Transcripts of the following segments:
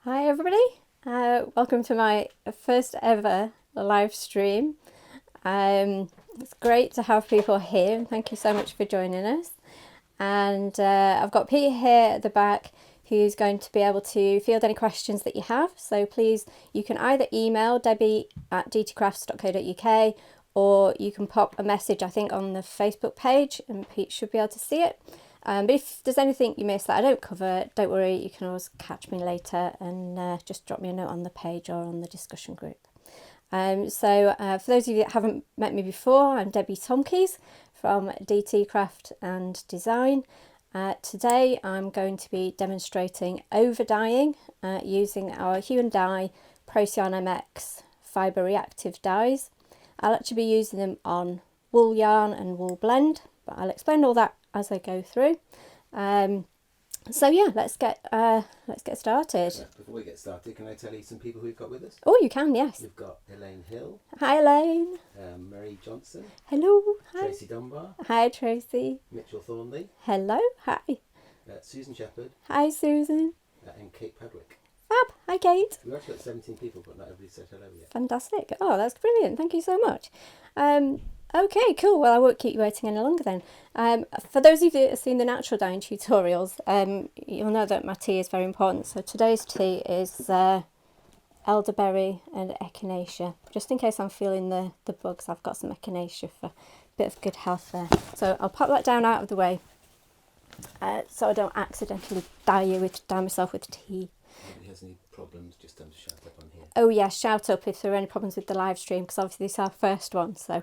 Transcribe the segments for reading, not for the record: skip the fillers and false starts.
Hi everybody, welcome to my first ever live stream. It's great to have people here and thank you so much for joining us. And I've got Peter here at the back who's going to be able to field any questions that you have. So please, you can either email debbie@dtcrafts.co.uk or you can pop a message, I think, on the Facebook page and Pete should be able to see it. But if there's anything you missed that I don't cover, don't worry, you can always catch me later and just drop me a note on the page or on the discussion group. For those of you that haven't met me before, I'm Debbie Tomkies from DT Craft and Design. Today I'm going to be demonstrating overdyeing using our Hue Dye Procion MX fibre reactive dyes. I'll actually be using them on wool yarn and wool blend, but I'll explain all that as I go through. So yeah, let's get started. Before we get started, can I tell you some people we've got with us? Oh, you can, yes. We've got Elaine Hill. Hi, Elaine. Mary Johnson. Hello. Hi. Tracy Dunbar. Hi, Tracy. Mitchell Thornley. Hello. Hi. Susan Shepherd. Hi, Susan. And Kate Padwick. Fab. Hi, Kate. We've actually got 17 people, but not everybody said hello yet. Fantastic. Oh, that's brilliant. Thank you so much. Okay, cool. Well, I won't keep you waiting any longer then. For those of you that have seen the natural dyeing tutorials, you'll know that my tea is very important. So today's tea is elderberry and echinacea. Just in case I'm feeling the bugs, I've got some echinacea for a bit of good health there. So I'll pop that down out of the way so I don't accidentally dye myself with tea. Anybody has any problems, just time to shout up on here. Oh yeah, shout up if there are any problems with the live stream, because obviously this is our first one, so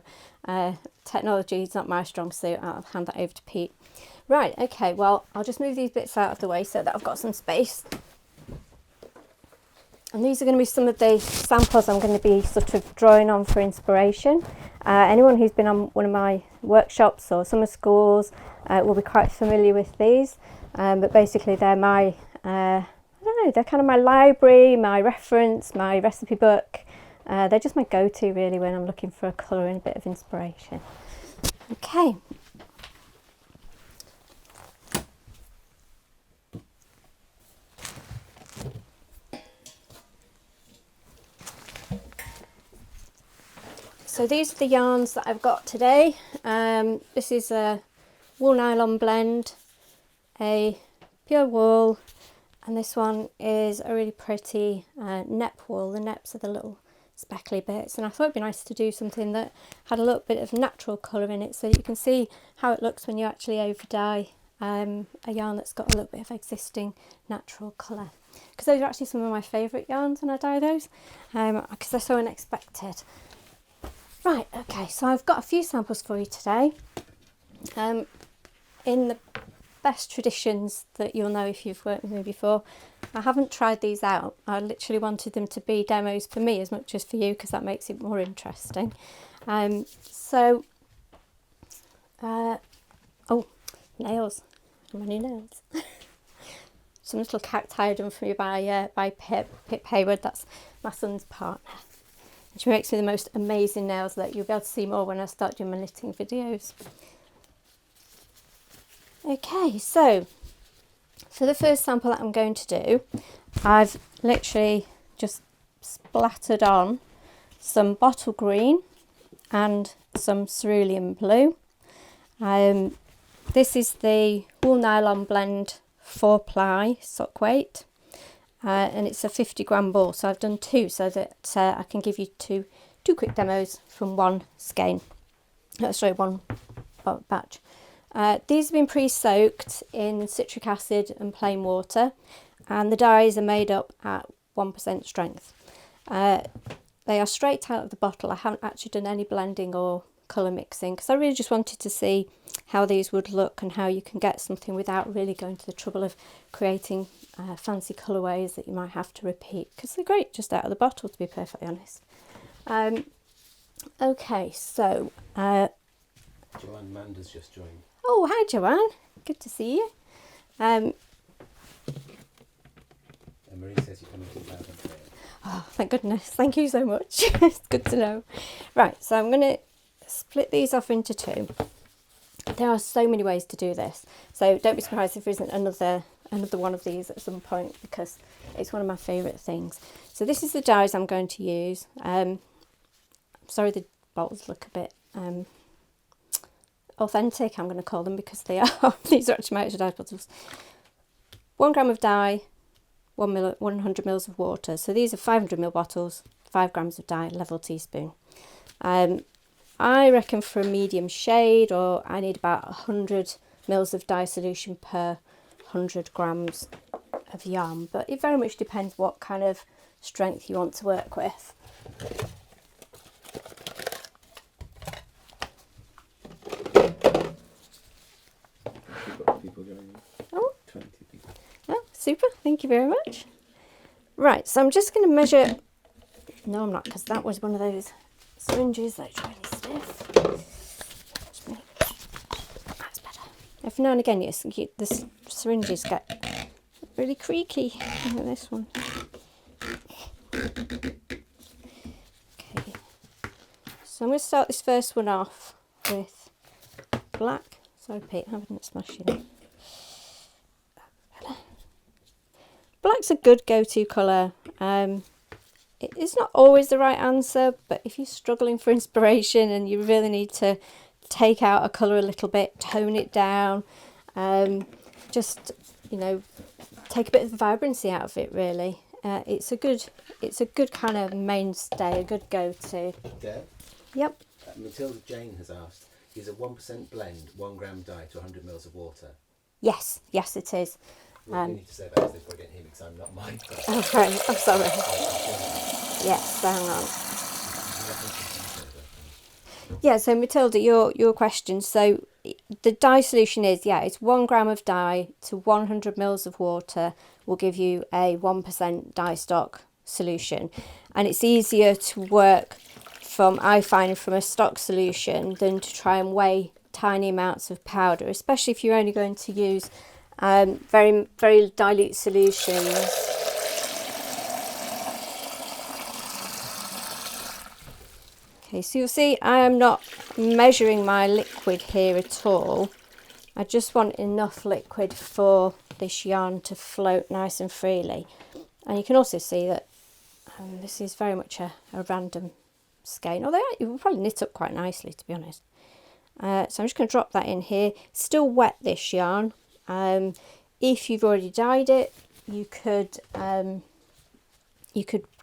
technology is not my strong suit. I'll hand that over to Pete. Right, okay, well, I'll just move these bits out of the way so that I've got some space. And these are going to be some of the samples I'm going to be sort of drawing on for inspiration. Anyone who's been on one of my workshops or summer schools will be quite familiar with these, but basically they're my they're kind of my library, my reference, my recipe book. They're just my go-to really when I'm looking for a colour and a bit of inspiration. Okay. So these are the yarns that I've got today. This is a wool nylon blend, a pure wool, and this one is a really pretty nep wool. The neps are the little speckly bits, and I thought it'd be nice to do something that had a little bit of natural colour in it so that you can see how it looks when you actually overdye a yarn that's got a little bit of existing natural colour. Because those are actually some of my favourite yarns when I dye those, because they're so unexpected. Right, okay, so I've got a few samples for you today. In the best traditions that you'll know if you've worked with me before, I haven't tried these out. I literally wanted them to be demos for me as much as for you, because that makes it more interesting. Oh, nails. How many nails? Some little cacti done for me by Pip Hayward. That's my son's partner. And she makes me the most amazing nails that you'll be able to see more when I start doing my knitting videos. Okay, so for the first sample that I'm going to do, I've literally just splattered on some bottle green and some cerulean blue. This is the wool nylon blend 4-ply sock weight, and it's a 50-gram ball, so I've done two so that I can give you two quick demos from one skein. One batch. These have been pre-soaked in citric acid and plain water, and the dyes are made up at 1% strength. They are straight out of the bottle. I haven't actually done any blending or colour mixing, because I really just wanted to see how these would look and how you can get something without really going to the trouble of creating fancy colourways that you might have to repeat, because they're great just out of the bottle, to be perfectly honest. Okay, so Joanne Mander's just joined. Oh, hi Joanne, good to see you. And Marie says you're coming to the loud and clear. Oh, thank goodness, thank you so much. It's good to know. Right, so I'm going to split these off into two. There are so many ways to do this, so don't be surprised if there isn't another another one of these at some point because it's one of my favourite things. So this is the dyes I'm going to use. Sorry the bottles look a bit authentic, I'm going to call them, because they are. These are actually my actual dye bottles. 1 gram of dye, 100 mils of water. So these are 500 ml bottles, 5 grams of dye, level teaspoon. I reckon for a medium shade, or I need about 100 mils of dye solution per 100 grams of yarn, but it very much depends what kind of strength you want to work with. Oh, 20 people. Oh, super, thank you very much. Right, so I'm just going to measure. No, I'm not, because that was one of those syringes that's really stiff. That's better. Every now and again, the syringes get really creaky. Look at this one. Okay, so I'm going to start this first one off with black. Sorry, Pete, I haven't smashed it. Black's a good go-to colour. It's not always the right answer, but if you're struggling for inspiration and you really need to take out a colour a little bit, tone it down, just, you know, take a bit of the vibrancy out of it, really. It's a good kind of mainstay, a good go-to. Deb? Yep. Matilda Jane has asked, is a 1% blend 1 gram dye to 100 mils of water? Yes, yes it is. What you need to say about this, they probably don't hear me because I'm not mine. Okay, I'm sorry. Yes, hang on. Yeah, so Matilda, your question. So the dye solution is, yeah, it's 1 gram of dye to 100 mils of water will give you a 1% dye stock solution. And it's easier to work from, I find, from a stock solution than to try and weigh tiny amounts of powder, especially if you're only going to use very, very dilute solutions. Okay, so you'll see I am not measuring my liquid here at all. I just want enough liquid for this yarn to float nice and freely. And you can also see that this is very much a random skein, although it will probably knit up quite nicely, to be honest. So I'm just going to drop that in here. Still wet, this yarn. If you've already dyed it, you could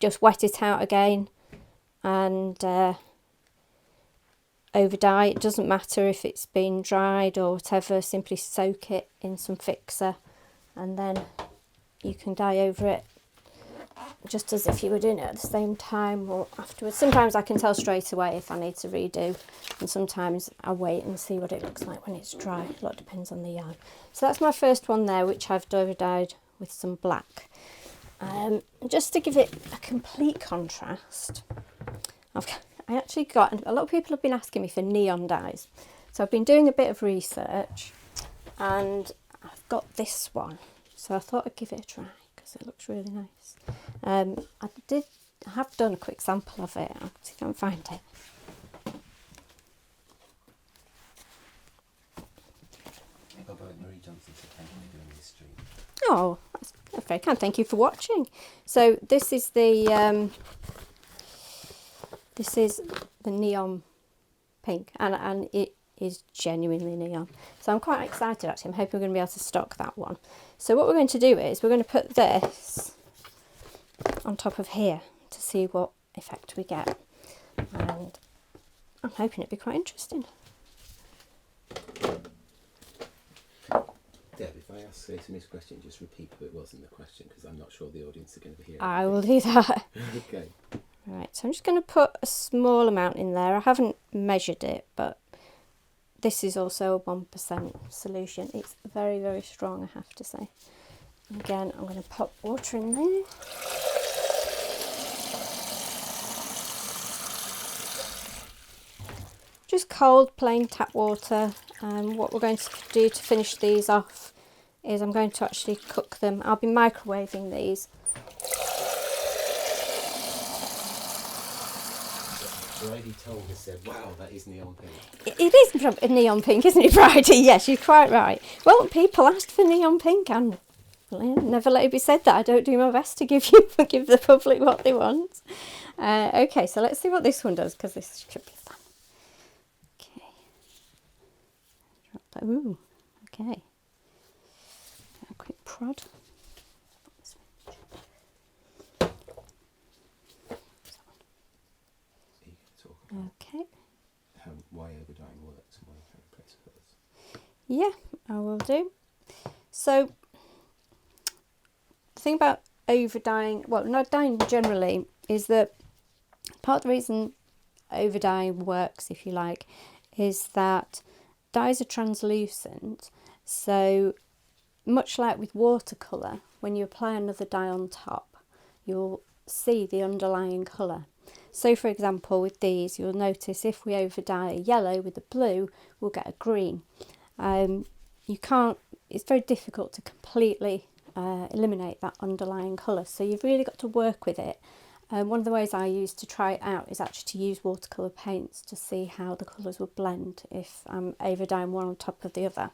just wet it out again and over dye. It doesn't matter if it's been dried or whatever, simply soak it in some fixer and then you can dye over it just as if you were doing it at the same time or afterwards. Sometimes I can tell straight away if I need to redo, and sometimes I wait and see what it looks like when it's dry. A lot depends on the yarn. So that's my first one there, which I've over dyed with some black. Just to give it a complete contrast, I actually got, a lot of people have been asking me for neon dyes, so I've been doing a bit of research and I've got this one, so I thought I'd give it a try because it looks really nice. I have done a quick sample of it. I'll see if I can find it. Oh, that's very kind. Thank you for watching. So this is the neon pink, and it is genuinely neon. So I'm quite excited actually. I'm hoping we're going to be able to stock that one. So what we're going to do is we're going to put this on top of here to see what effect we get, and I'm hoping it'd be quite interesting. Deb, if I ask Sonia's question, just repeat what it was in the question because I'm not sure the audience are going to be hearing. I will do that. Okay. Right, so I'm just going to put a small amount in there. I haven't measured it, but this is also a 1% solution. It's very, very strong, I have to say. Again, I'm going to pop water in there. Just cold, plain tap water. What we're going to do to finish these off is I'm going to actually cook them. I'll be microwaving these. Bridie told us, said, wow, that is neon pink. It is neon pink, isn't it, Bridie? Yes, you're quite right. Well, people asked for neon pink and Well, never let it be said that I don't do my best to give the public what they want. Okay, so let's see what this one does, because this should be fun. Okay. Ooh, okay. A quick prod. Okay. Why overdyeing works and why you can replace colours. Yeah, I will do. So, the thing about overdyeing, well, not dyeing generally, is that part of the reason overdyeing works, if you like, is that dyes are translucent. So, much like with watercolour, when you apply another dye on top, you'll see the underlying colour. So for example, with these, you'll notice if we overdye a yellow with a blue, we'll get a green. It's very difficult to completely eliminate that underlying colour, so you've really got to work with it. One of the ways I use to try it out is actually to use watercolour paints to see how the colours will blend if I'm overdyeing one on top of the other.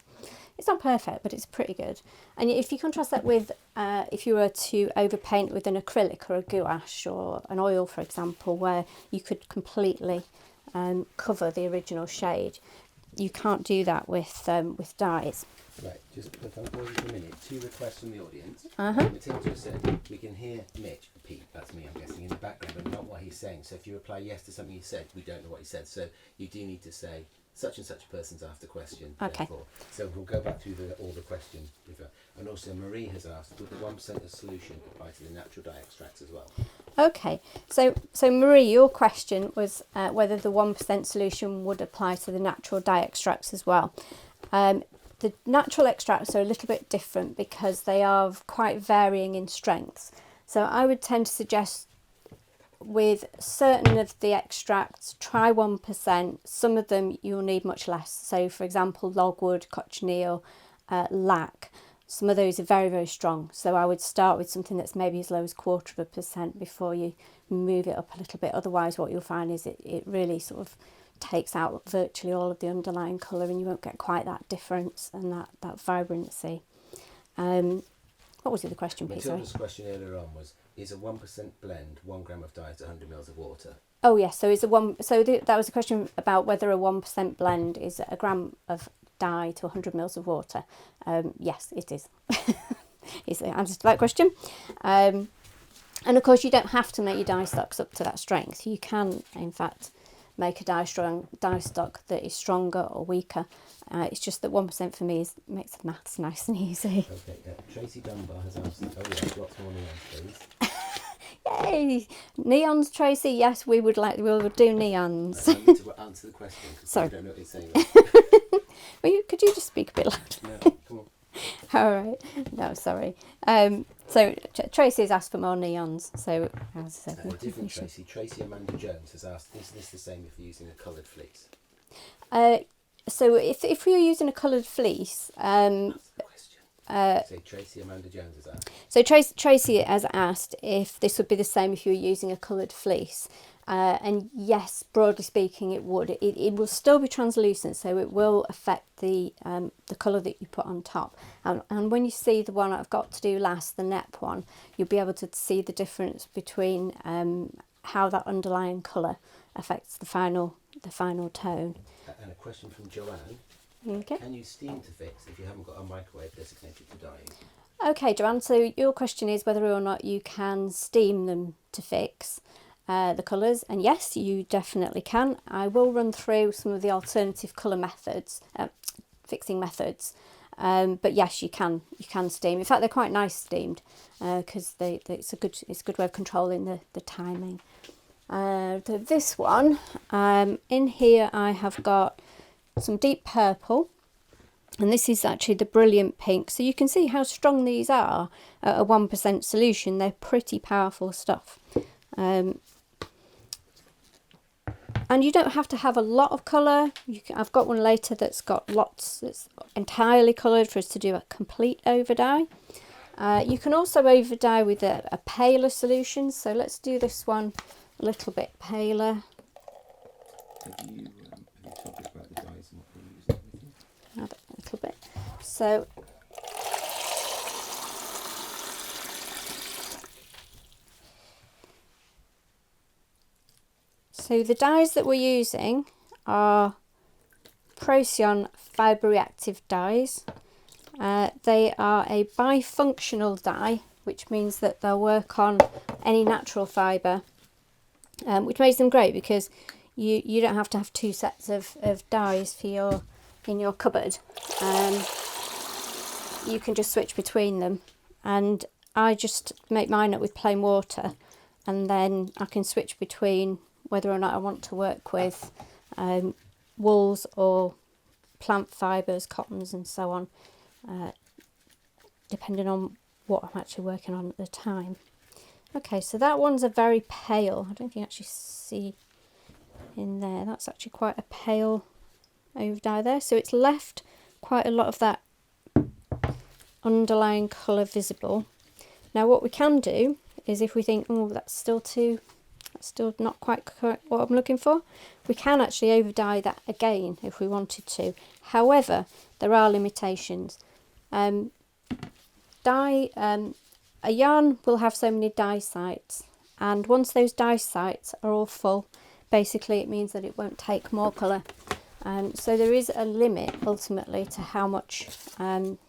It's not perfect, but it's pretty good. And if you contrast that with if you were to overpaint with an acrylic or a gouache or an oil, for example, where you could completely cover the original shade, you can't do that with dyes. Right, just put on pause for a minute. 2 requests from the audience. Uh-huh. Matilda said, we can hear Pete, that's me I'm guessing, in the background, but not what he's saying. So if you reply yes to something he said, we don't know what he said. So you do need to say, such and such a person's asked a question. Okay. Therefore. So we'll go back through all the questions. And also Marie has asked, would the 1% of solution apply to the natural dye extracts as well? Okay, so Marie, your question was whether the 1% solution would apply to the natural dye extracts as well. The natural extracts are a little bit different because they are quite varying in strengths. So I would tend to suggest with certain of the extracts, try 1%. Some of them you'll need much less. So for example, logwood, cochineal, lac. Some of those are very, very strong. So I would start with something that's maybe as low as 0.25% before you move it up a little bit. Otherwise, what you'll find is it really sort of takes out virtually all of the underlying colour and you won't get quite that difference and that vibrancy. What was the other question, Pete? Matilda's question earlier on was, is a 1% blend 1 gram of dye to 100 mils of water? Oh yes, so that was a question about whether a 1% blend is a gram of dye to 100 mils of water. Yes, it is. Is the answer to that question. And of course, you don't have to make your dye stocks up to that strength. You can, in fact, make a dye stock that is stronger or weaker. It's just that 1% for me makes the maths nice and easy. Okay, Tracy Dunbar has asked, lots more neons, please. Yay! Neons, Tracy, yes, we would do neons. I need to answer the question because I don't know what he's saying. Well, could you just speak a bit louder? No, come on. All right. No, sorry. So Tracy has asked for more neons. So as I said, different Tracy. Tracy Amanda Jones has asked, is this the same if you're using a coloured fleece? So if we are using a coloured fleece, That's the question. So Tracy Amanda Jones has asked. So Tracy has asked if this would be the same if you were using a coloured fleece. And yes, broadly speaking, it would. It will still be translucent, so it will affect the colour that you put on top. And when you see the one I've got to do last, the NEP one, you'll be able to see the difference between how that underlying colour affects the final tone. And a question from Joanne. Okay. Can you steam to fix if you haven't got a microwave designated for dyeing? Okay, Joanne. So your question is whether or not you can steam them to fix the colours, and yes, you definitely can. I will run through some of the alternative colour methods, fixing methods, but yes, you can steam. In fact, they're quite nice steamed because it's a good way of controlling the timing. This one, in here I have got some deep purple, and this is actually the brilliant pink. So you can see how strong these are at a 1% solution. They're pretty powerful stuff. And you don't have to have a lot of colour. I've got one later that's got lots, that's entirely coloured for us to do a complete overdye. You can also overdye with a paler solution. So let's do this one a little bit paler. Have you talked about the dyes and what you're using? Add a little bit. So So the dyes that we're using are Procyon fibre reactive dyes. They are a bifunctional dye, which means that they'll work on any natural fibre, which makes them great because you don't have to have two sets of dyes for in your cupboard. You can just switch between them, and I just make mine up with plain water, and then I can switch between whether or not I want to work with wools or plant fibres, cottons and so on, depending on what I'm actually working on at the time. Okay, so that one's a very pale, I don't think you actually see in there, that's actually quite a pale overdye there, so it's left quite a lot of that underlying colour visible. Now what we can do is, if we think, oh, that's still not quite correct what I'm looking for, we can actually overdye that again if we wanted to. However, there are limitations. A yarn will have so many dye sites, and once those dye sites are all full, basically it means that it won't take more colour. So there is a limit ultimately to how much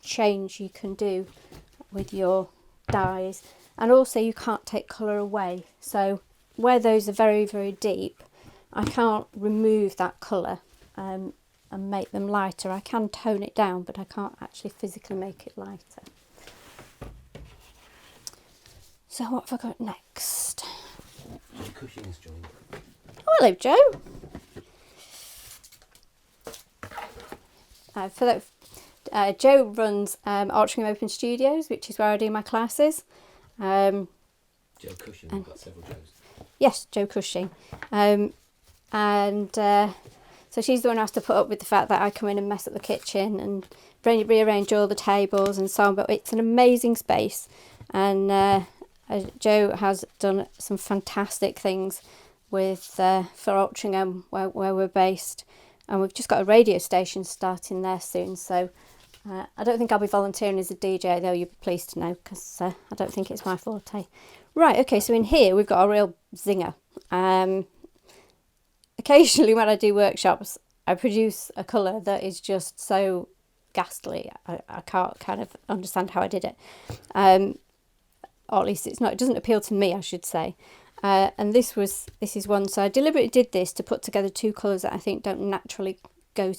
change you can do with your dyes, and also you can't take colour away. So where those are very, very deep, I can't remove that colour and make them lighter. I can tone it down, but I can't actually physically make it lighter. So what have I got next? Cushing's joined. Oh, hello, Joe. Joe runs Arching Open Studios, which is where I do my classes. Joe Cushing, we've got several Joes. Yes, Joe Cushing. So she's the one who has to put up with the fact that I come in and mess up the kitchen and rearrange all the tables and so on, but it's an amazing space, and Joe has done some fantastic things with for Altrincham, where we're based, and we've just got a radio station starting there soon, so I don't think I'll be volunteering as a DJ, though you'll be pleased to know, because I don't think it's my forte. Right, okay, so in here we've got a real zinger. Occasionally when I do workshops, I produce a colour that is just so ghastly, I can't kind of understand how I did it. Or at least it doesn't appeal to me, I should say. And this is one, so I deliberately did this to put together two colours that I think don't naturally go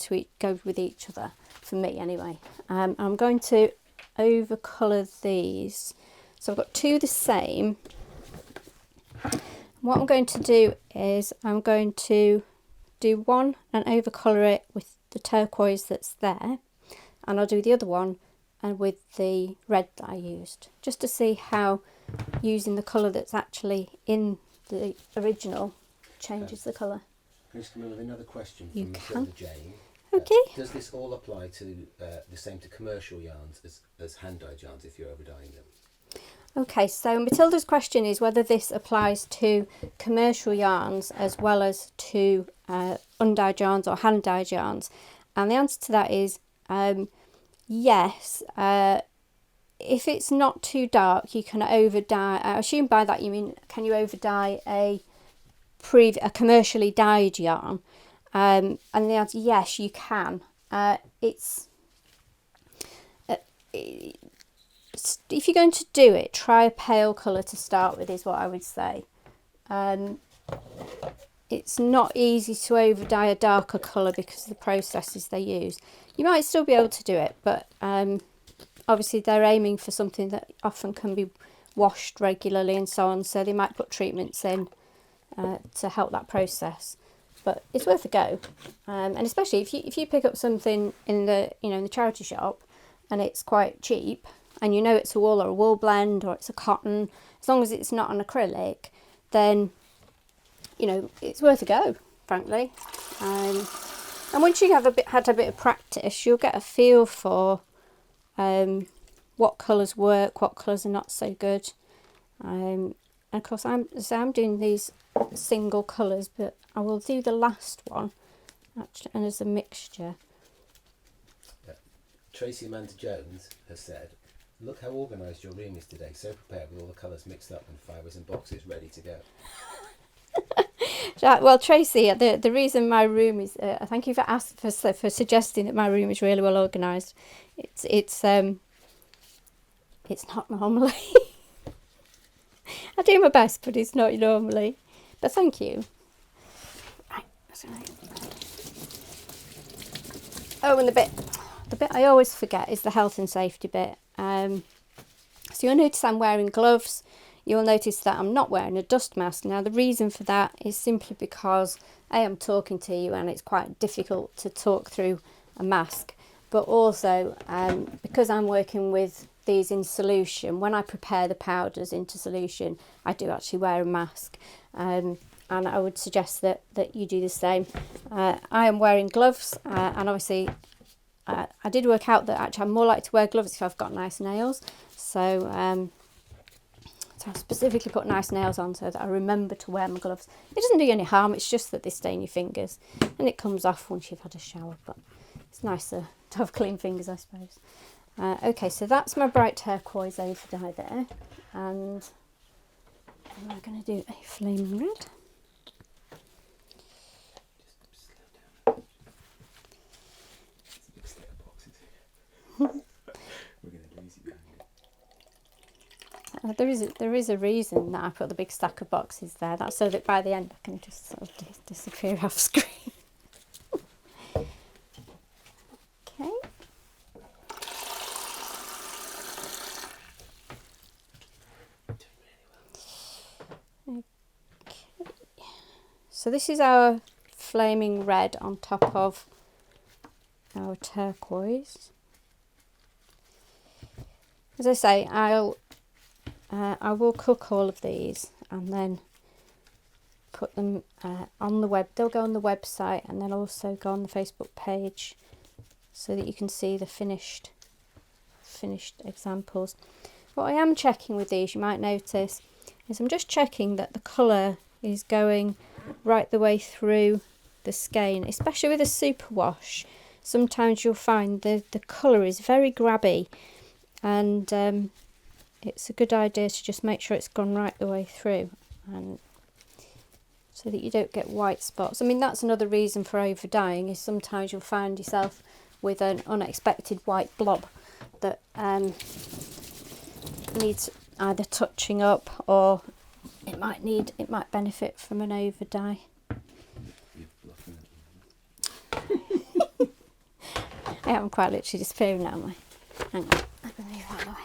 with each other, for me anyway. I'm going to over colour these, so I've got two the same. What I'm going to do is I'm going to do one and over colour it with the turquoise that's there, and I'll do the other one and with the red that I used, just to see how using the colour that's actually in the original changes the colour. Can I just come in with another question You from can. Matilda Jane? Okay. Does this all apply to the same to commercial yarns as hand-dyed yarns if you're overdying them? Okay, so Matilda's question is whether this applies to commercial yarns as well as to undyed yarns or hand-dyed yarns, and the answer to that is yes. If it's not too dark, you can overdye. I assume by that you mean, can you overdye a commercially dyed yarn? And the answer, yes, you can. If you're going to do it, try a pale colour to start with, is what I would say. It's not easy to overdye a darker colour because of the processes they use. You might still be able to do it, but obviously they're aiming for something that often can be washed regularly and so on, so they might put treatments in to help that process. But it's worth a go, and especially if you pick up something in the in the charity shop and it's quite cheap, and you know it's a wool or a wool blend or it's a cotton, as long as it's not an acrylic, then it's worth a go, frankly. And once you have had a bit of practice, you'll get a feel for what colours work, what colours are not so good. And of course, I'm doing these single colours, but I will do the last one actually, and as a mixture. Tracy Amanda Jones has said, "Look how organised your room is today, so prepared with all the colours mixed up and fibres and boxes ready to go." Well, Tracy, the reason my room is, thank you for suggesting that my room is really well organised. It's not normally. I do my best, but it's not normally. But thank you. Right. Oh, and the bit I always forget is the health and safety bit. So you'll notice I'm wearing gloves. You'll notice that I'm not wearing a dust mask. Now the reason for that is simply because I am talking to you and it's quite difficult to talk through a mask. But also because I'm working with these in solution, when I prepare the powders into solution, I do actually wear a mask. And I would suggest that you do the same. I am wearing gloves and obviously I did work out that actually I'm more likely to wear gloves if I've got nice nails. So I specifically put nice nails on so that I remember to wear my gloves. It doesn't do you any harm, it's just that they stain your fingers. And it comes off once you've had a shower, but it's nicer to have clean fingers, I suppose. Okay, so that's my bright turquoise Overdye there. And we're going to do a flaming red. There is a reason that I put the big stack of boxes there. That's so that by the end I can just sort of disappear off screen. Okay. Okay. So this is our flaming red on top of our turquoise. As I say, I will cook all of these and then put them on the web. They'll go on the website and then also go on the Facebook page so that you can see the finished examples. What I am checking with these, you might notice, is I'm just checking that the colour is going right the way through the skein, especially with a superwash. Sometimes you'll find the colour is very grabby, and it's a good idea to just make sure it's gone right the way through, and so that you don't get white spots. I mean, that's another reason for overdyeing, is sometimes you'll find yourself with an unexpected white blob that needs either touching up, or it might benefit from an overdye. I am quite literally disappearing now, am I? Hang on, I'm going to move that away.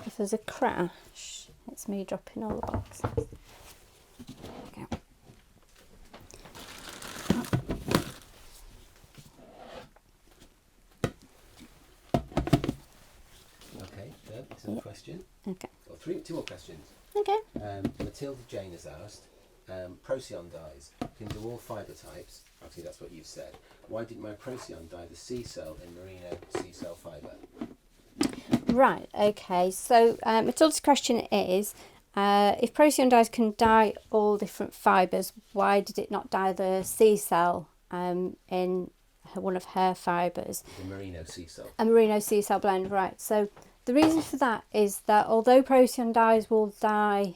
If there's a crash, it's me dropping all the boxes. There we go. Okay, Deb, this is a question. Okay. Or two more questions. Okay. Matilda Jane has asked, Procyon dyes can do all fibre types. Obviously, that's what you've said. Why didn't my Procyon dye the C cell in merino C cell fibre? Right, okay. So Matilda's question is, if Procyon dyes can dye all different fibres, why did it not dye the C cell in one of her fibres? The merino C cell. A merino C cell blend, right. So the reason for that is that although Procyon dyes will dye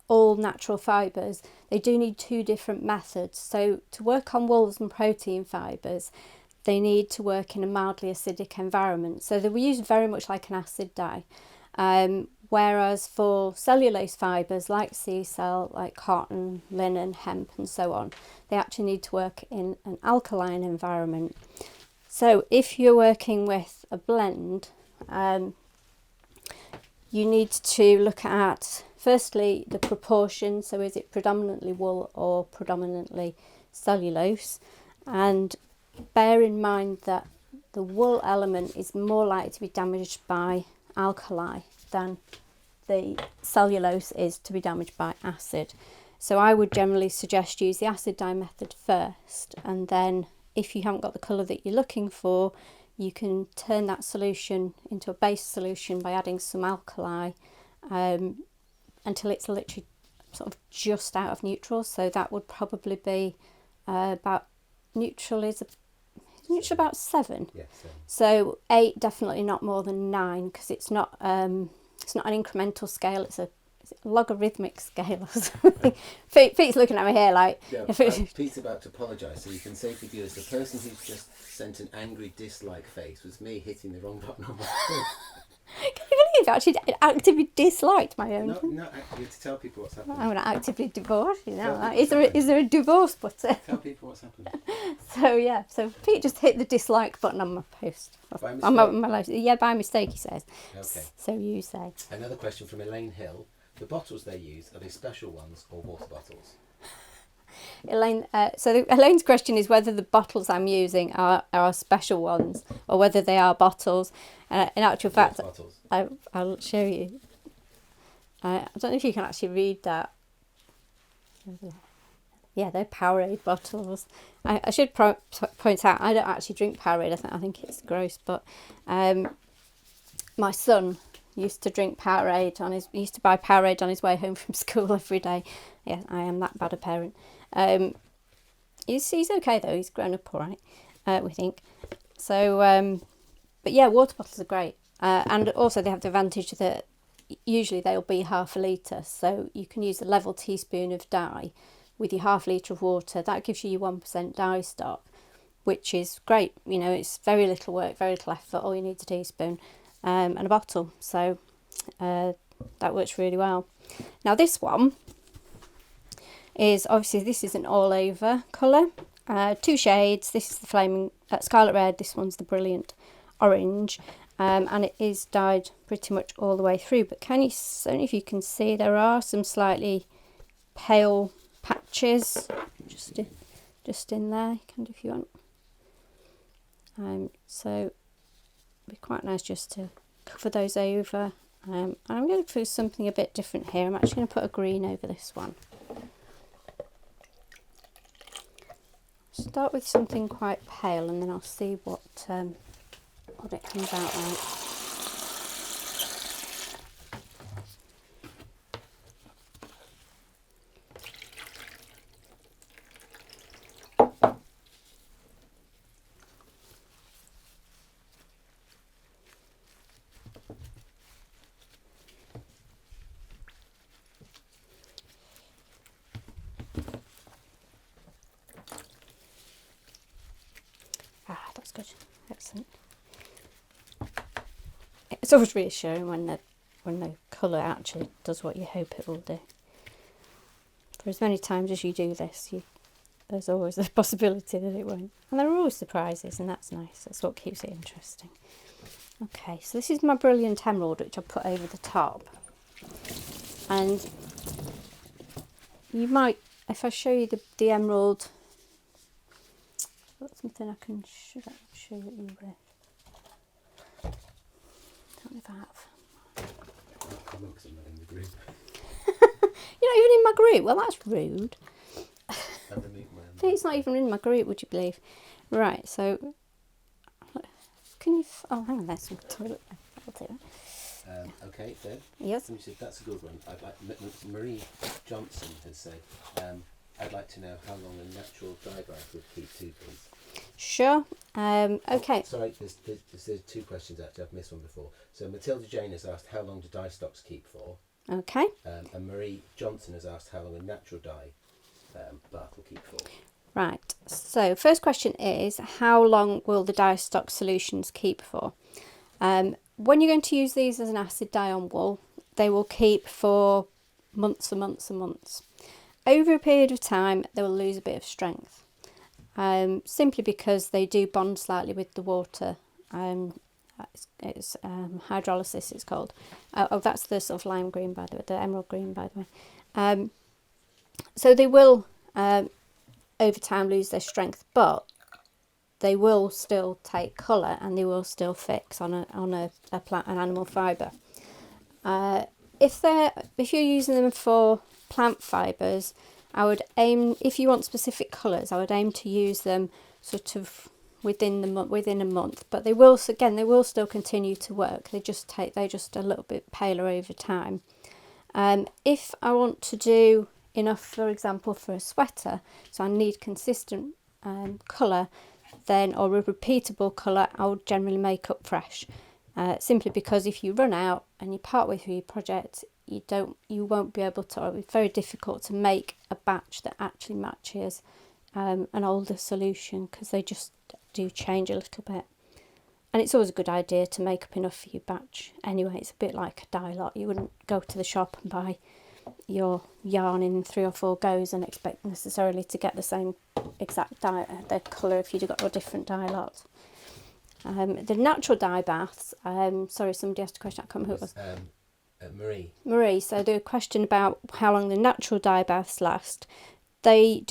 all natural fibres, they do need two different methods. So to work on wools and protein fibres, they need to work in a mildly acidic environment. So they were used very much like an acid dye. Whereas for cellulose fibres like sea cell, like cotton, linen, hemp and so on, they actually need to work in an alkaline environment. So if you're working with a blend, you need to look at, firstly, the proportion. So is it predominantly wool or predominantly cellulose? And bear in mind that the wool element is more likely to be damaged by alkali than the cellulose is to be damaged by acid. So I would generally suggest use the acid dye method first, and then if you haven't got the colour that you're looking for, you can turn that solution into a base solution by adding some alkali until it's literally sort of just out of neutral. So that would probably be about neutral is neutral about 7. Yes. So 8 definitely not more than 9, because it's not an incremental scale. It's logarithmic scale or something. Pete's looking at me here like... Yeah, Pete's about to apologise, so you can say to viewers, the person who's just sent an angry dislike face was me hitting the wrong button on my phone. Can you believe it? Actually actively disliked my own? Not actively, to tell people what's happening. I'm going to actively divorce you now. Is there a divorce button? Tell people what's happened. So yeah, so Pete just hit the dislike button on my post. By mistake? On my live. Yeah, by mistake, he says. Okay. So you say. Another question from Elaine Hill. The bottles they use, are they special ones or water bottles? Elaine, Elaine's question is whether the bottles I'm using are special ones or whether they are bottles. In actual fact, I'll show you. I don't know if you can actually read that. Yeah, they're Powerade bottles. I should point out, I don't actually drink Powerade. I think it's gross, but my son used to drink Powerade used to buy Powerade on his way home from school every day. Yeah, I am that bad a parent. He's okay though. He's grown up all right, we think. So, but yeah, water bottles are great, and also they have the advantage that usually they'll be half a litre, so you can use a level teaspoon of dye with your half litre of water. That gives you your 1% dye stock, which is great. You know, it's very little work, very little effort. All you need is a teaspoon and a bottle. So that works really well. Now this one is obviously, this is an all over colour. 2 shades. This is the flaming scarlet red. This one's the brilliant orange. And it is dyed pretty much all the way through. But I don't know if you can see, there are some slightly pale patches just in there. You can do if you want. So it'd be quite nice just to cover those over. And I'm going to do something a bit different here. I'm actually going to put a green over this one. Start with something quite pale, and then I'll see what it comes out like. That's good. Excellent. It's always reassuring when the colour actually does what you hope it will do. For as many times as you do this, there's always the possibility that it won't. And there are always surprises, and that's nice. That's what keeps it interesting. Okay, so this is my Brilliant Emerald, which I put over the top. And you might, if I show you the emerald, that's something I can show you with. Don't know if I have. I'm in the group. You're not even in my group? Well, that's rude. It's not even in my group, would you believe? Right, so can you? Oh, hang on, there's some toilet. I'll do it. Okay, Deb. Yes. That's a good one. Marie Johnson has said, I'd like to know how long a natural dye bath would keep too, please. Sure. Okay. Sorry, there's 2 questions actually. I've missed one before. So Matilda Jane has asked how long do dye stocks keep for? Okay. And Marie Johnson has asked how long a natural dye bath will keep for. Right. So first question is, how long will the dye stock solutions keep for? When you're going to use these as an acid dye on wool, they will keep for months and months and months. Over a period of time, they will lose a bit of strength. Simply because they do bond slightly with the water. It's hydrolysis, it's called. Oh, that's the sort of lime green, by the way, the emerald green, by the way. So they will, over time, lose their strength, but they will still take colour and they will still fix on an animal fibre. If you're using them for plant fibres, I would aim, if you want specific colours, I would aim to use them sort of within a month. But they will still continue to work. They're just a little bit paler over time. If I want to do enough, for example, for a sweater, so I need consistent colour, then, or a repeatable colour, I would generally make up fresh. Simply because if you run out and you part way through your project, you won't be able to, or it's very difficult to make a batch that actually matches an older solution, because they just do change a little bit. And it's always a good idea to make up enough for your batch anyway. It's a bit like a dye lot. You wouldn't go to the shop and buy your yarn in 3 or 4 goes and expect necessarily to get the same exact dye, the colour, if you'd got a different dye lot. The natural dye baths, sorry, somebody asked a question, I can't remember who it was. Marie, so the question about how long the natural dye baths last, they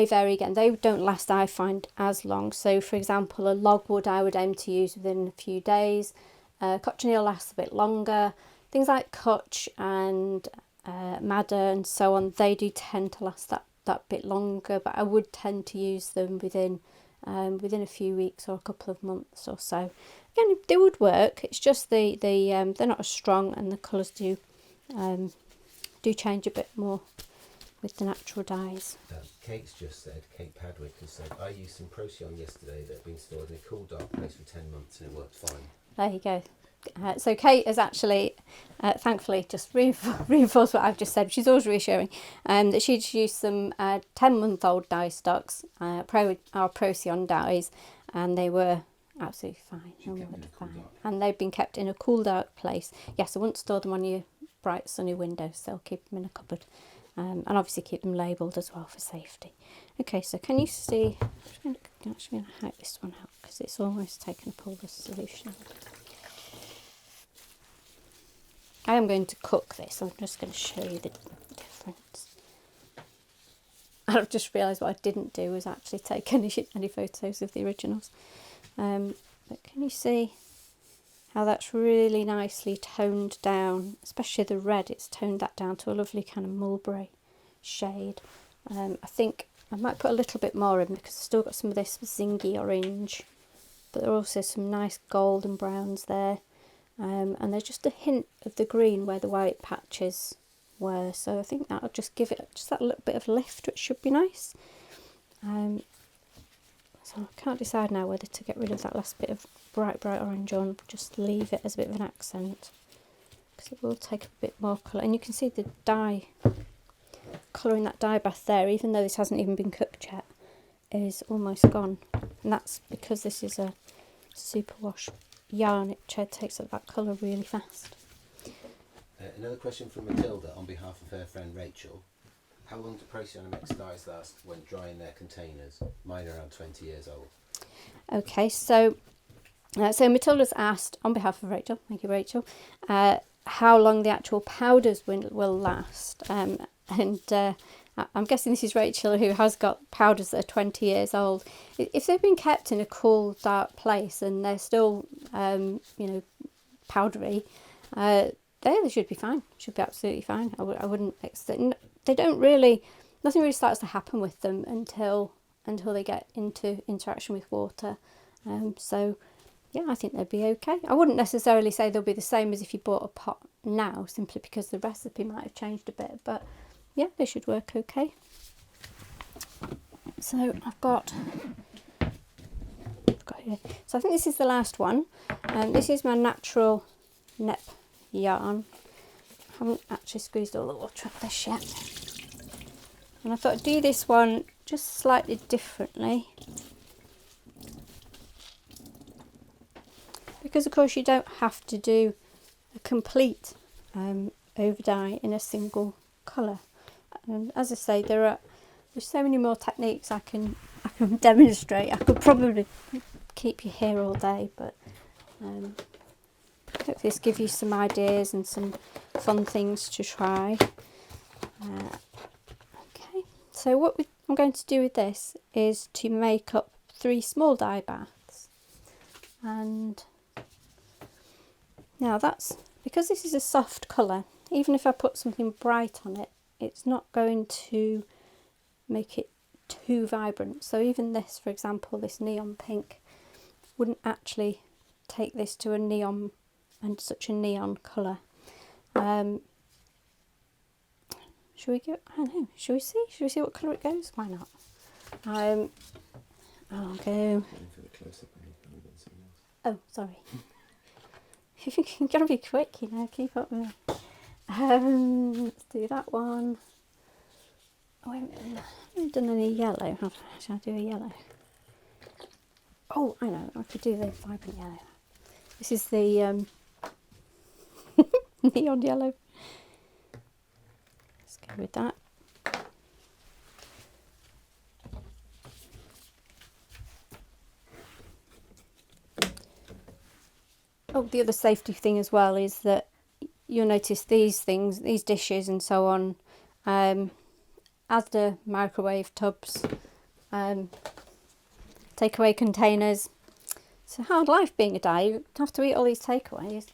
vary again. They don't last, I find, as long. So for example, a logwood I would aim to use within a few days. Cochineal lasts a bit longer. Things like Cutch and Madder and so on, they do tend to last that bit longer, but I would tend to use them within a few weeks or a couple of months or so. Again, they would work. It's just they're not as strong, and the colours do change a bit more with the natural dyes. Kate's just said, Kate Padwick has said, I used some Procyon yesterday that had been stored in a cool dark place for 10 months and it worked fine. There you go. So Kate has actually, thankfully, just reinforced what I've just said. She's always reassuring that she'd used some 10-month-old dye stocks, our Procyon dyes, and they were absolutely fine. And they've been kept in a cool, dark place. Yes, I wouldn't store them on your bright, sunny windows, so I'll keep them in a cupboard. And obviously keep them labelled as well for safety. Okay, so can you see, I'm actually going to hack this one out because it's almost taken up all the solution. I am going to cook this, I'm just going to show you the difference. I've just realised what I didn't do was actually take any photos of the originals. But can you see how that's really nicely toned down, especially the red, it's toned that down to a lovely kind of mulberry shade. I think I might put a little bit more in because I've still got some of this zingy orange, but there are also some nice golden browns there, and there's just a hint of the green where the white patches were, so I think that'll just give it just that little bit of lift, which should be nice. So I can't decide now whether to get rid of that last bit of bright orange or just leave it as a bit of an accent, because it will take a bit more colour. And you can see the dye colour in that dye bath there, even though this hasn't even been cooked yet, is almost gone. And that's because this is a superwash yarn. It takes up that colour really fast. Another question from Matilda on behalf of her friend Rachel. How long do Procyon MX dyes last when drying their containers? Mine are around 20 years old. Okay, so Matilda's asked on behalf of Rachel, thank you Rachel, how long the actual powders will last. I'm guessing this is Rachel who has got powders that are 20 years old. If they've been kept in a cool, dark place and they're still, powdery, they should be fine. Should be absolutely fine. I wouldn't expect. They don't really. Nothing really starts to happen with them until they get into interaction with water. So yeah, I think they'd be okay. I wouldn't necessarily say they'll be the same as if you bought a pot now, simply because the recipe might have changed a bit. But yeah, they should work okay. So I've got here. So I think this is the last one. This is my natural nep yarn. I haven't actually squeezed all the water out of this yet. And I thought I'd do this one just slightly differently. Because of course you don't have to do a complete overdye in a single colour. And as I say, there's so many more techniques I can demonstrate. I could probably keep you here all day, but hopefully this gives you some ideas and some fun things to try. Okay, so what I'm going to do with this is to make up 3 small dye baths. And now that's, because this is a soft colour, even if I put something bright on it, it's not going to make it too vibrant. So even this, for example, this neon pink, wouldn't actually take this to a neon and such a neon colour. Should we go? I don't know. Should we see? Should we see what colour it goes? Why not? I'll go. Oh, sorry. You've got to be quick, you know. Keep up with me. Let's do that one. Oh, I haven't done any yellow. Shall I do a yellow? Oh, I know. I could do the vibrant yellow. This is the neon yellow. Let's go with that. Oh, the other safety thing as well is that you'll notice these things, these dishes and so on, Asda microwave tubs, takeaway containers. It's a hard life being a dye. You have to eat all these takeaways.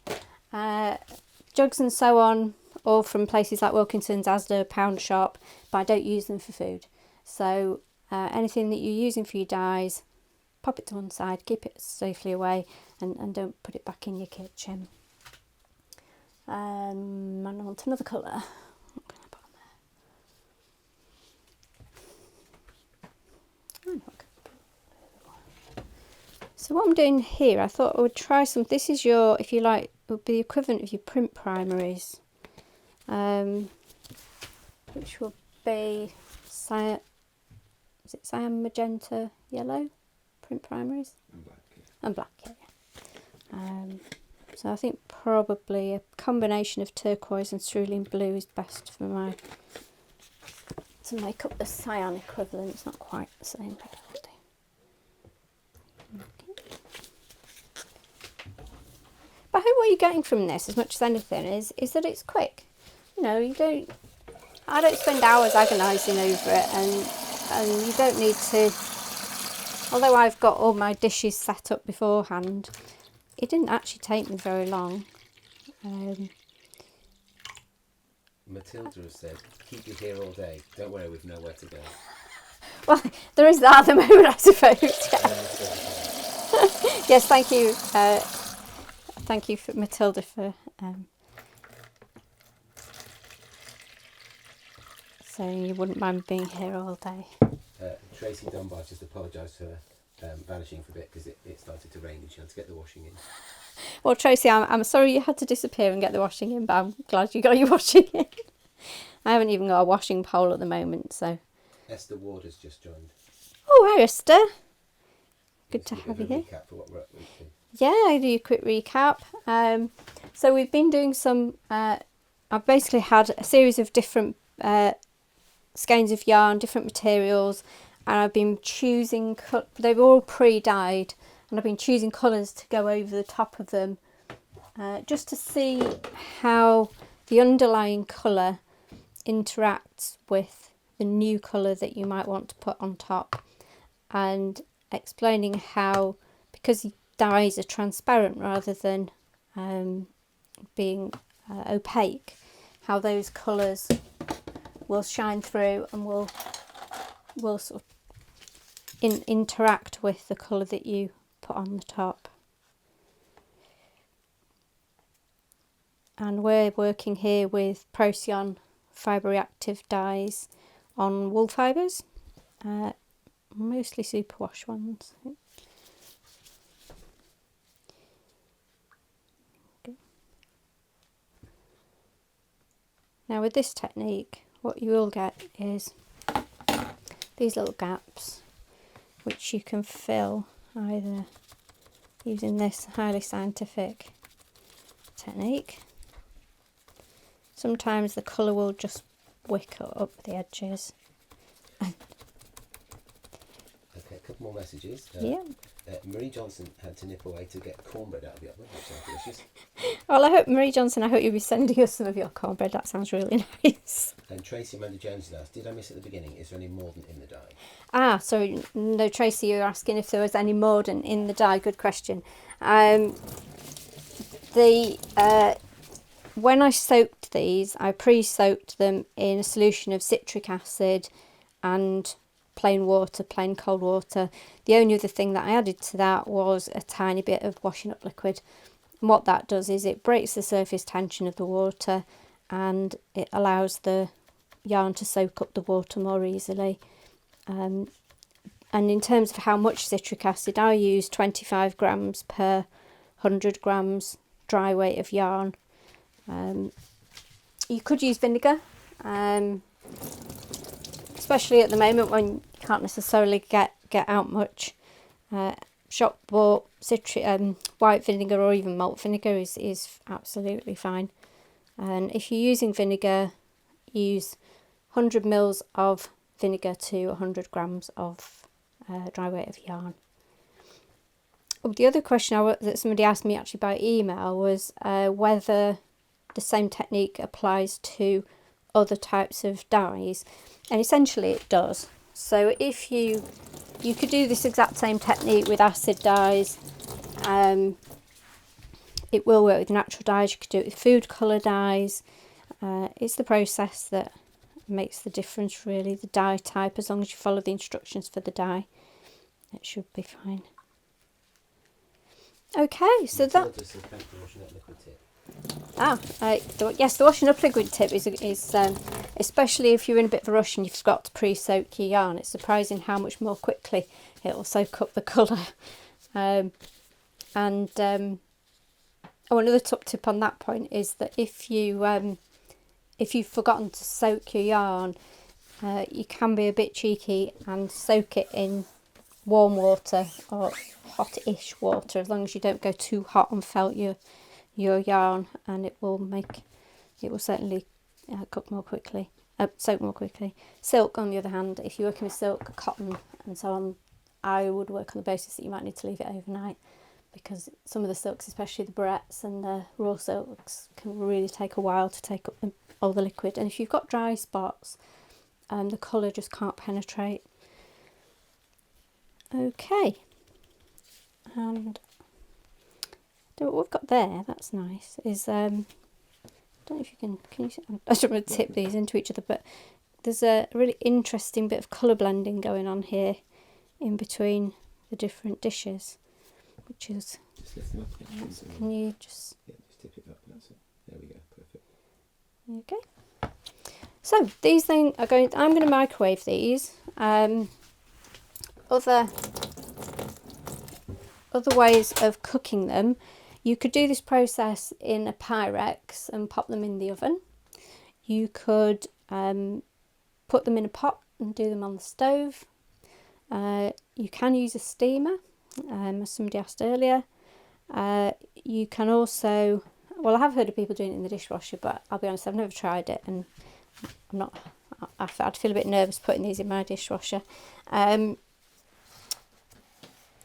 Jugs and so on, all from places like Wilkinson's, Asda, Pound Shop, but I don't use them for food. So anything that you're using for your dyes, pop it to one side, keep it safely away, and don't put it back in your kitchen. And I want another colour. What can I put on there? So what I'm doing here, I thought I would try some. This is your, if you like, it would be the equivalent of your print primaries, which will be cyan, is it cyan, magenta, yellow print primaries? And black. Yeah. And black, yeah. So I think probably a combination of turquoise and cerulean blue is best for my, to make up the cyan equivalent. It's not quite the same, but it'll do. Okay. But I hope what you're getting from this, as much as anything, is that it's quick. You know, I don't spend hours agonising over it, and you don't need to, although I've got all my dishes set up beforehand, it didn't actually take me very long. Matilda has said, keep you here all day. Don't worry, we've nowhere to go. Well, there is that at the moment, I suppose. Yes, thank you. Thank you, for Matilda, for saying you wouldn't mind being here all day. Tracy Dunbar just apologised for vanishing for a bit because it started to rain and she had to get the washing in. Well, Tracy, I'm sorry you had to disappear and get the washing in, but I'm glad you got your washing in. I haven't even got a washing pole at the moment, so. Esther Ward has just joined. Oh, hi, Esther. Good to have you here. Recap for what we're up to. Yeah, I'll do a quick recap. So we've been doing some, I've basically had a series of different skeins of yarn, different materials, and I've been choosing, they were all pre-dyed, and I've been choosing colours to go over the top of them, just to see how the underlying colour interacts with the new colour that you might want to put on top, and explaining how, because dyes are transparent rather than being opaque, how those colours will shine through and will sort of interact with the colour that you put on the top. And we're working here with Procyon fibre reactive dyes on wool fibres, mostly superwash ones, I think. Okay. Now with this technique, what you will get is these little gaps, which you can fill either using this highly scientific technique. Sometimes the colour will just wick up the edges. Okay, a couple more messages. Yeah. Marie Johnson had to nip away to get cornbread out of the oven, which sounds delicious. Well, I hope, Marie Johnson, I hope you'll be sending us some of your cornbread. That sounds really nice. And Tracy Amanda Jones asked, did I miss at the beginning, is there any mordant in the dye? Ah, so no, Tracy, you're asking if there was any mordant in the dye. Good question. When I soaked these, I pre-soaked them in a solution of citric acid and plain water, plain cold water. The only other thing that I added to that was a tiny bit of washing up liquid. And what that does is it breaks the surface tension of the water and it allows the yarn to soak up the water more easily. And in terms of how much citric acid, I use 25 grams per 100 grams dry weight of yarn. You could use vinegar, especially at the moment when you can't necessarily get out much. Shop bought white vinegar or even malt vinegar is absolutely fine. And if you're using vinegar, use 100 mils of vinegar to 100 grams of dry weight of yarn. Oh, the other question that somebody asked me actually by email was whether the same technique applies to other types of dyes, and essentially it does. So if you could do this exact same technique with acid dyes, it will work with natural dyes. You could do it with food colour dyes. It's the process that makes the difference, really, the dye type. As long as you follow the instructions for the dye, it should be fine. Okay, so that. Yes, the washing up liquid tip is especially if you're in a bit of a rush and you've forgot to pre-soak your yarn. It's surprising how much more quickly it will soak up the colour. Another top tip on that point is that if you've forgotten to soak your yarn, you can be a bit cheeky and soak it in warm water or hot-ish water, as long as you don't go too hot and felt your yarn, and it will certainly cook more quickly, soak more quickly. Silk, on the other hand, if you're working with silk, cotton and so on, I would work on the basis that you might need to leave it overnight, because some of the silks, especially the barrettes and the raw silks, can really take a while to take up all the liquid, and if you've got dry spots, the colour just can't penetrate. Okay, and what we've got there, that's nice, is I don't know if you can you see, I don't want to tip these into each other, but there's a really interesting bit of colour blending going on here in between the different dishes, which is, just lift them up again. Can you just tip it up, that's it. There we go, perfect. Okay, so these things are I'm going to microwave these. Other ways of cooking them, you could do this process in a Pyrex and pop them in the oven. You could put them in a pot and do them on the stove. You can use a steamer, as somebody asked earlier. You can also, well, I have heard of people doing it in the dishwasher, but I'll be honest, I've never tried it, and I'd feel a bit nervous putting these in my dishwasher.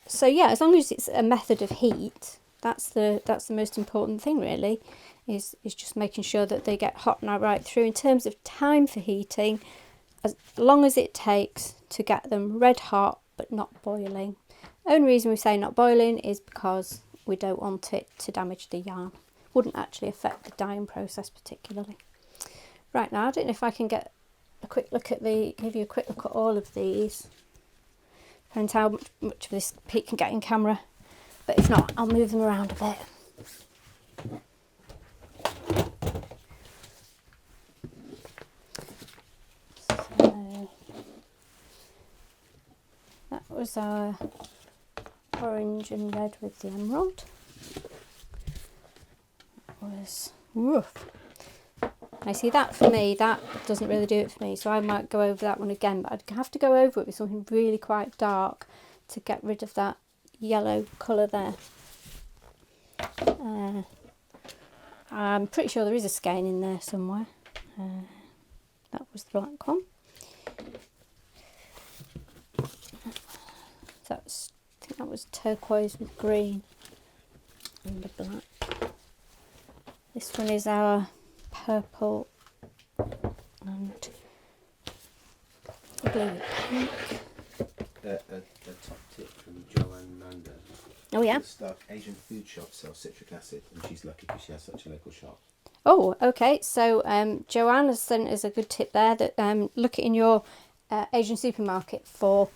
So yeah, as long as it's a method of heat, that's the most important thing, really, is just making sure that they get hot and right through. In terms of time for heating, as long as it takes to get them red hot but not boiling. The only reason we say not boiling is because we don't want it to damage the yarn. Wouldn't actually affect the dyeing process particularly. Right, now I don't know if I can get a quick look at give you a quick look at all of these. Depends how much of this Pete can get in camera, but if not, I'll move them around a bit. So that was our orange and red with the emerald. That was rough. I see that for me, that doesn't really do it for me, so I might go over that one again, but I'd have to go over it with something really quite dark to get rid of that yellow colour there. I'm pretty sure there is a skein in there somewhere. That was the black one. I think that was turquoise with green and the black. This one is our purple and blue with pink. A top tip from Joanne Manda. Oh yeah. The Stark Asian food shop sells citric acid, and she's lucky because she has such a local shop. Oh, okay. So Joanne has sent us a good tip there. That look in your Asian supermarket for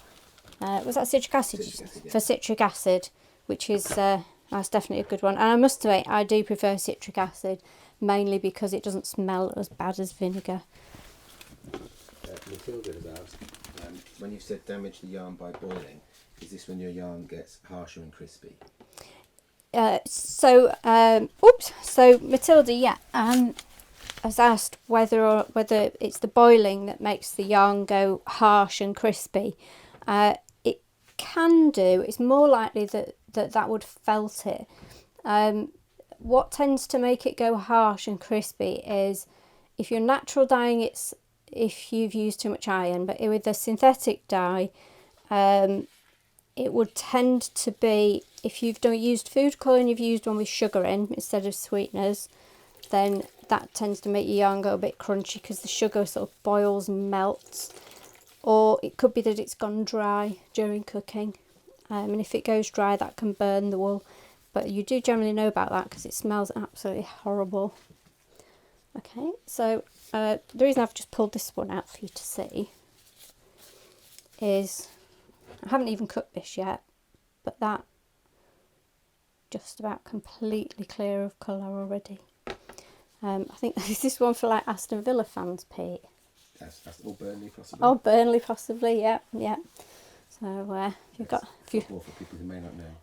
was that citric acid? Yeah. For citric acid, which is that's definitely a good one. And I must admit, I do prefer citric acid, mainly because it doesn't smell as bad as vinegar. Matilda has asked, when you said damage the yarn by boiling, is this when your yarn gets harsher and crispy? So Matilda, yeah. has asked whether it's the boiling that makes the yarn go harsh and crispy. It can do. It's more likely that would felt it. What tends to make it go harsh and crispy is if you're natural dyeing, if you've used too much iron, but with a synthetic dye, it would tend to be, if you've used food colour and you've used one with sugar in instead of sweeteners, then that tends to make your yarn go a bit crunchy because the sugar sort of boils and melts. Or it could be that it's gone dry during cooking, and if it goes dry that can burn the wool, but you do generally know about that because it smells absolutely horrible. Okay, so the reason I've just pulled this one out for you to see is I haven't even cooked this yet, but that just about completely clear of colour already. I think this is one for like Aston Villa fans, Pete. That's all Burnley possibly. Oh, Burnley possibly, yeah. So Football for people who may not know.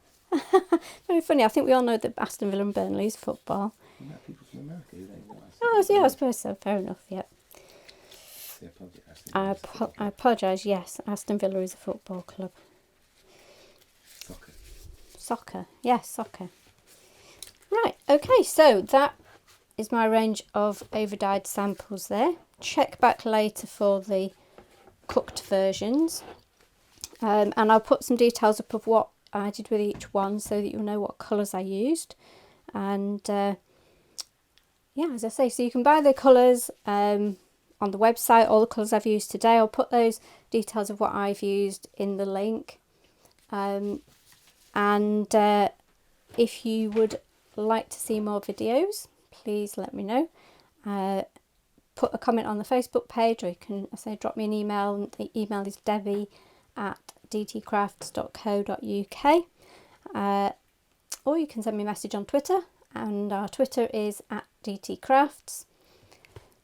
Very funny. I think we all know that Aston Villa and Burnley is football. You know people from America who don't know. Oh, yeah, I suppose so. Fair enough. Yeah. I apologise. Yes, Aston Villa is a football club. Soccer. Yes, soccer. Right. Okay. So that is my range of overdyed samples there. Check back later for the cooked versions, and I'll put some details up of what I did with each one so that you'll know what colours I used. And yeah, as I say, so you can buy the colours on the website, all the colours I've used today. I'll put those details of what I've used in the link. And if you would like to see more videos, please let me know. Put a comment on the Facebook page, or you can drop me an email. The email is debbie@dtcrafts.co.uk, or you can send me a message on Twitter, and our Twitter is @dtcrafts.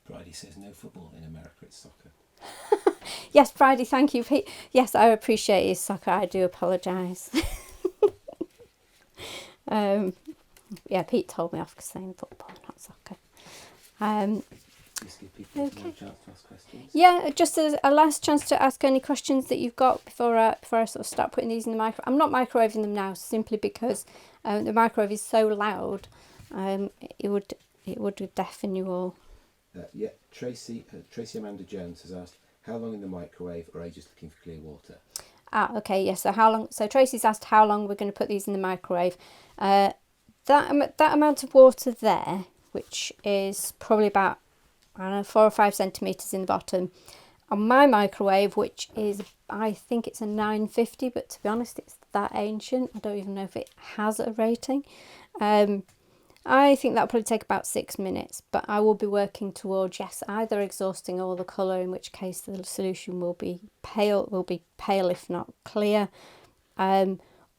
Bridie says no football in America, it's soccer. Yes, Bridie, thank you, Pete. Yes, I appreciate his soccer. I do apologise. Yeah, Pete told me off for saying football, not soccer. Just give people more chance to ask questions. Yeah, just as a last chance to ask any questions that you've got before I sort of start putting these in the microwave. I'm not microwaving them now simply because the microwave is so loud. It would deafen you all. Yeah, Tracy Amanda Jones has asked, how long in the microwave, or are you just looking for clear water? Okay, yes. So how long? So Tracy's asked how long we're going to put these in the microwave. That amount of water there, which is probably about 4 or 5 centimetres in the bottom, on my microwave, which is, I think it's a 950, but to be honest, it's that ancient. I don't even know if it has a rating. I think that'll probably take about 6 minutes, but I will be working towards, yes, either exhausting all the colour, in which case the solution will be pale if not clear,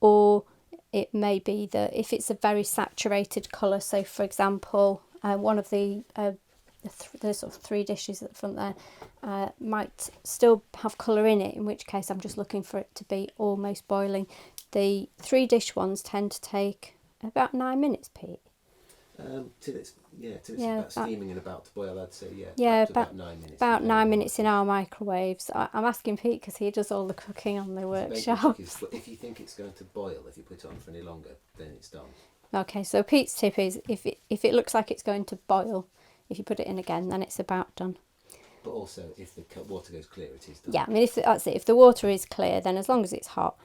or it may be that if it's a very saturated colour, so for example, one of the sort of 3 dishes at the front there might still have colour in it, in which case I'm just looking for it to be almost boiling. The 3 dish ones tend to take about 9 minutes, Pete. Till it's about steaming and about to boil, I'd say, about 9 minutes. About 9 minutes in our microwaves. I'm asking Pete because he does all the cooking on the workshop. If you think it's going to boil, if you put it on for any longer, then it's done. Okay, so Pete's tip is if it looks like it's going to boil, if you put it in again, then it's about done. But also, if the water goes clear, it is done. Yeah, I mean, that's it. If the water is clear, then as long as it's hot,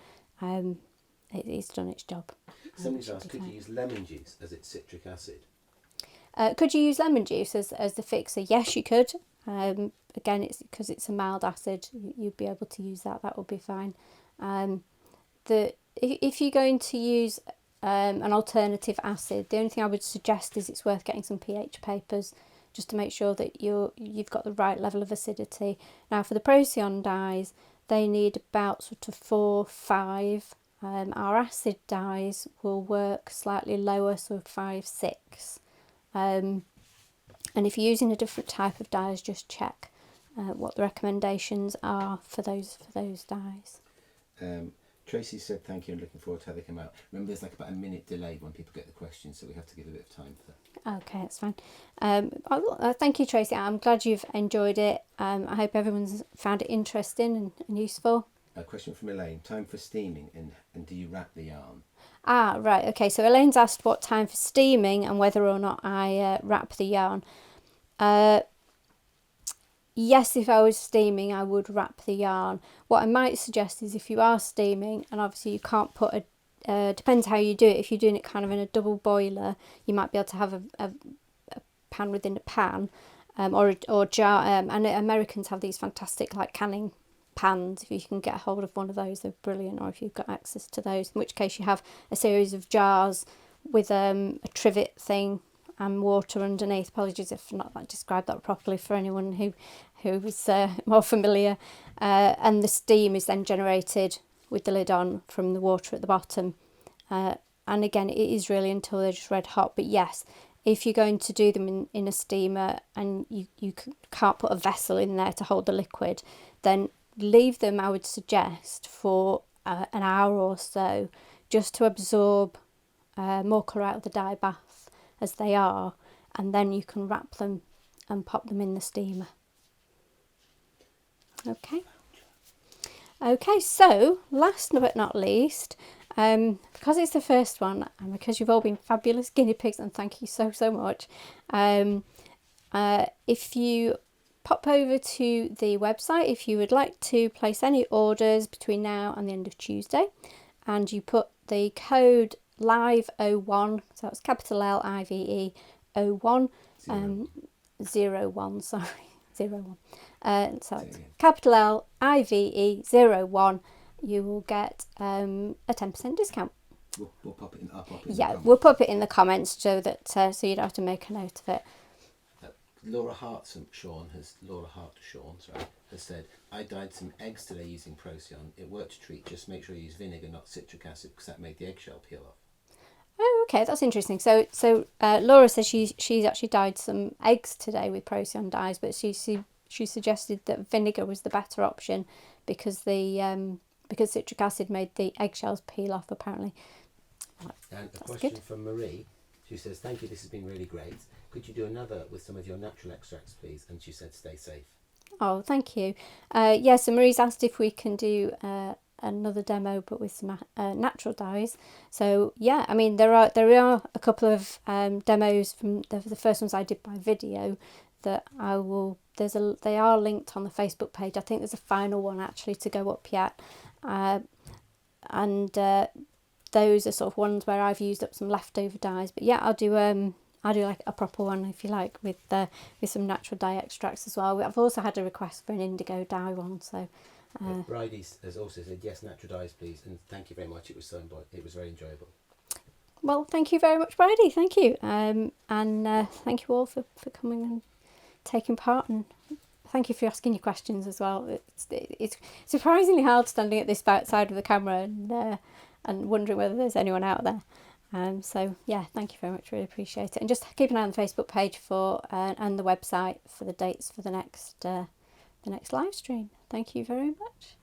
it's done its job. Somebody's asked, could you use lemon juice as its citric acid? Could you use lemon juice as the fixer? Yes, you could. Again, it's because it's a mild acid, you'd be able to use that. That would be fine. If you're going to use an alternative acid, the only thing I would suggest is it's worth getting some pH papers just to make sure that you've got the right level of acidity. Now, for the Procyon dyes, they need about sort of 4, 5. Our acid dyes will work slightly lower, so 5, 6. And if you're using a different type of dyes, just check what the recommendations are for those dyes. Tracy said thank you and looking forward to how they come out. Remember, there's like about a minute delay when people get the questions, so we have to give a bit of time for that. Okay, that's fine. Thank you, Tracy. I'm glad you've enjoyed it. I hope everyone's found it interesting and useful. A question from Elaine. Time for steaming and do you wrap the yarn? Ah, right. Okay, so Elaine's asked what time for steaming and whether or not I wrap the yarn. Yes, if I was steaming, I would wrap the yarn. What I might suggest is if you are steaming, and obviously you can't put depends how you do it. If you're doing it kind of in a double boiler, you might be able to have a pan within a pan, or jar. And Americans have these fantastic like canning pans. If you can get a hold of one of those, they're brilliant. Or if you've got access to those, in which case you have a series of jars with a trivet thing and water underneath. Apologies if not described that properly for anyone who is more familiar. And the steam is then generated with the lid on from the water at the bottom. And again, it is really until they're just red hot. But yes, if you're going to do them in a steamer and you can't put a vessel in there to hold the liquid, then leave them, I would suggest, for an hour or so, just to absorb more colour out of the dye bath as they are, and then you can wrap them and pop them in the steamer. Okay, so last but not least, because it's the first one and because you've all been fabulous guinea pigs, and thank you so much, if you pop over to the website if you would like to place any orders between now and the end of Tuesday, and you put the code LIVE01, so it's capital LIVE 01, 01, sorry, 01. So it's capital LIVE 01, you will get a 10% discount. We'll pop it in. We'll pop it in the comments so that so you don't have to make a note of it. Laura Hart Shawn has said, I dyed some eggs today using Procyon. It worked a treat. Just make sure you use vinegar, not citric acid, because that made the eggshell peel off. Oh, okay, that's interesting. So Laura says she's actually dyed some eggs today with Procyon dyes, but she suggested that vinegar was the better option because because citric acid made the eggshells peel off apparently. And a question from Marie. She says, thank you, this has been really great. Could you do another with some of your natural extracts, please? And she said, stay safe. Oh, thank you. So Marie's asked if we can do another demo, but with some natural dyes. So yeah, I mean there are a couple of demos from the first ones I did by video that I will. They are linked on the Facebook page. I think there's a final one actually to go up yet, and those are sort of ones where I've used up some leftover dyes. But yeah, I'll do like a proper one if you like with some natural dye extracts as well. I've also had a request for an indigo dye one, so. Bridie has also said yes, natural dyes please, and thank you very much. It was very enjoyable. Well, thank you very much, Bridie. Thank you, and thank you all for coming and taking part, and thank you for asking your questions as well. It's surprisingly hard standing at this side of the camera and wondering whether there's anyone out there. So yeah, thank you very much. Really appreciate it, and just keep an eye on the Facebook page and the website for the dates for the next live stream. Thank you very much.